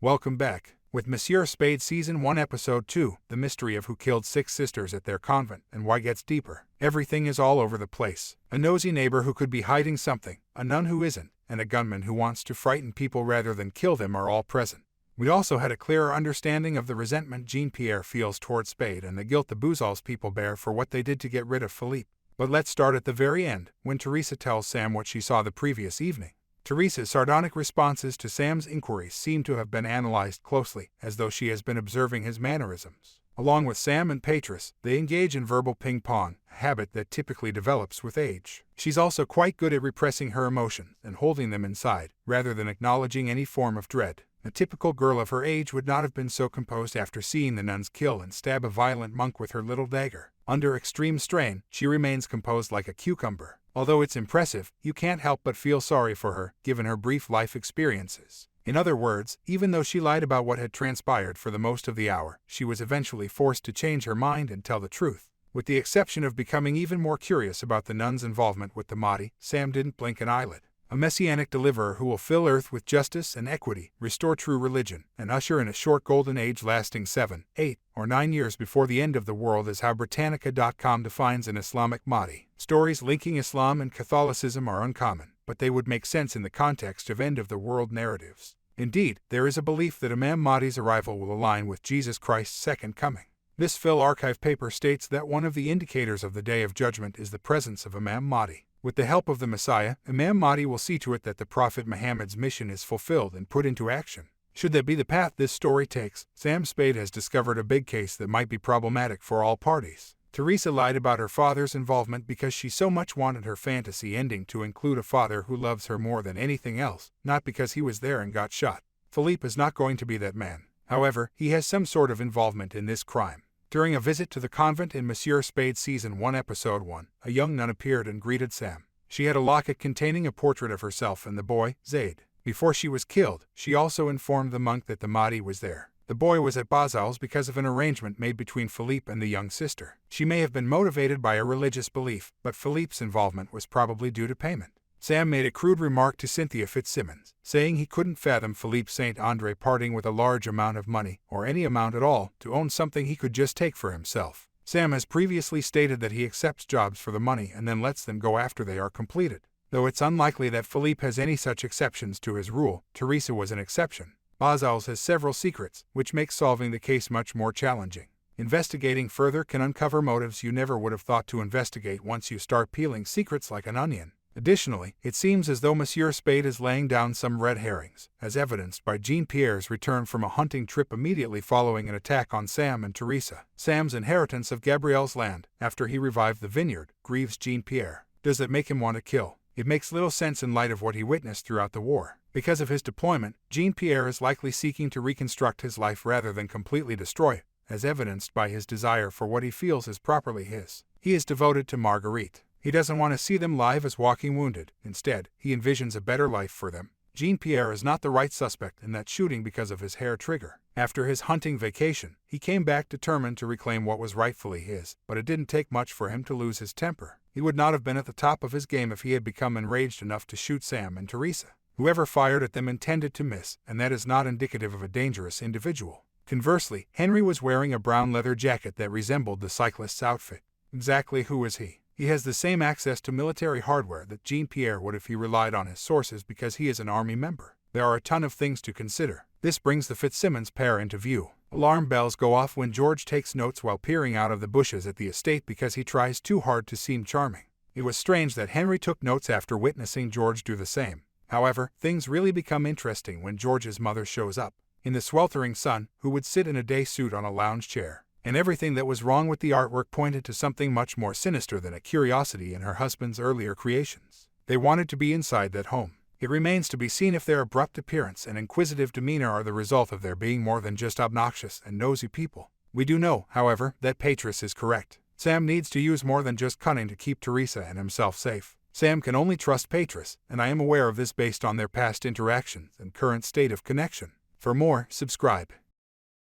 Welcome back. With Monsieur Spade Season 1 Episode 2, the mystery of who killed 6 sisters at their convent and why gets deeper. Everything is all over the place. A nosy neighbor who could be hiding something, a nun who isn't, and a gunman who wants to frighten people rather than kill them are all present. We also had a clearer understanding of the resentment Jean-Pierre feels towards Spade and the guilt the Bouzols people bear for what they did to get rid of Philippe. But let's start at the very end, when Teresa tells Sam what she saw the previous evening. Teresa's sardonic responses to Sam's inquiries seem to have been analyzed closely, as though she has been observing his mannerisms. Along with Sam and Petrus, they engage in verbal ping-pong, a habit that typically develops with age. She's also quite good at repressing her emotions and holding them inside, rather than acknowledging any form of dread. A typical girl of her age would not have been so composed after seeing the nuns kill and stab a violent monk with her little dagger. Under extreme strain, she remains composed like a cucumber. Although it's impressive, you can't help but feel sorry for her, given her brief life experiences. In other words, even though she lied about what had transpired for the most of the hour, she was eventually forced to change her mind and tell the truth. With the exception of becoming even more curious about the nuns' involvement with the Mahdi, Sam didn't blink an eyelid. A messianic deliverer who will fill earth with justice and equity, restore true religion, and usher in a short golden age lasting 7, 8, or 9 years before the end of the world is how Britannica.com defines an Islamic Mahdi. Stories linking Islam and Catholicism are uncommon, but they would make sense in the context of end-of-the-world narratives. Indeed, there is a belief that Imam Mahdi's arrival will align with Jesus Christ's second coming. This Phil archive paper states that one of the indicators of the Day of Judgment is the presence of Imam Mahdi. With the help of the Messiah, Imam Mahdi will see to it that the Prophet Muhammad's mission is fulfilled and put into action. Should that be the path this story takes, Sam Spade has discovered a big case that might be problematic for all parties. Teresa lied about her father's involvement because she so much wanted her fantasy ending to include a father who loves her more than anything else, not because he was there and got shot. Philippe is not going to be that man. However, he has some sort of involvement in this crime. During a visit to the convent in Monsieur Spade Season 1 Episode 1, a young nun appeared and greeted Sam. She had a locket containing a portrait of herself and the boy, Zaid. Before she was killed, she also informed the monk that the Mahdi was there. The boy was at Bouzols because of an arrangement made between Philippe and the young sister. She may have been motivated by a religious belief, but Philippe's involvement was probably due to payment. Sam made a crude remark to Cynthia Fitzsimmons, saying he couldn't fathom Philippe Saint Andre parting with a large amount of money, or any amount at all, to own something he could just take for himself. Sam has previously stated that he accepts jobs for the money and then lets them go after they are completed. Though it's unlikely that Philippe has any such exceptions to his rule, Teresa was an exception. Bouzols has several secrets, which makes solving the case much more challenging. Investigating further can uncover motives you never would have thought to investigate once you start peeling secrets like an onion. Additionally, it seems as though Monsieur Spade is laying down some red herrings, as evidenced by Jean-Pierre's return from a hunting trip immediately following an attack on Sam and Teresa. Sam's inheritance of Gabrielle's land, after he revived the vineyard, grieves Jean-Pierre. Does it make him want to kill? It makes little sense in light of what he witnessed throughout the war. Because of his deployment, Jean-Pierre is likely seeking to reconstruct his life rather than completely destroy it, as evidenced by his desire for what he feels is properly his. He is devoted to Marguerite. He doesn't want to see them live as walking wounded. Instead, he envisions a better life for them. Jean-Pierre is not the right suspect in that shooting because of his hair trigger. After his hunting vacation, he came back determined to reclaim what was rightfully his, but it didn't take much for him to lose his temper. He would not have been at the top of his game if he had become enraged enough to shoot Sam and Teresa. Whoever fired at them intended to miss, and that is not indicative of a dangerous individual. Conversely, Henry was wearing a brown leather jacket that resembled the cyclist's outfit. Exactly who is he? He has the same access to military hardware that Jean-Pierre would if he relied on his sources because he is an army member. There are a ton of things to consider. This brings the Fitzsimmons pair into view. Alarm bells go off when George takes notes while peering out of the bushes at the estate because he tries too hard to seem charming. It was strange that Henry took notes after witnessing George do the same. However, things really become interesting when George's mother shows up. In the sweltering sun, who would sit in a day suit on a lounge chair. And everything that was wrong with the artwork pointed to something much more sinister than a curiosity in her husband's earlier creations. They wanted to be inside that home. It remains to be seen if their abrupt appearance and inquisitive demeanor are the result of their being more than just obnoxious and nosy people. We do know, however, that Petrus is correct. Sam needs to use more than just cunning to keep Teresa and himself safe. Sam can only trust Petrus, and I am aware of this based on their past interactions and current state of connection. For more, subscribe.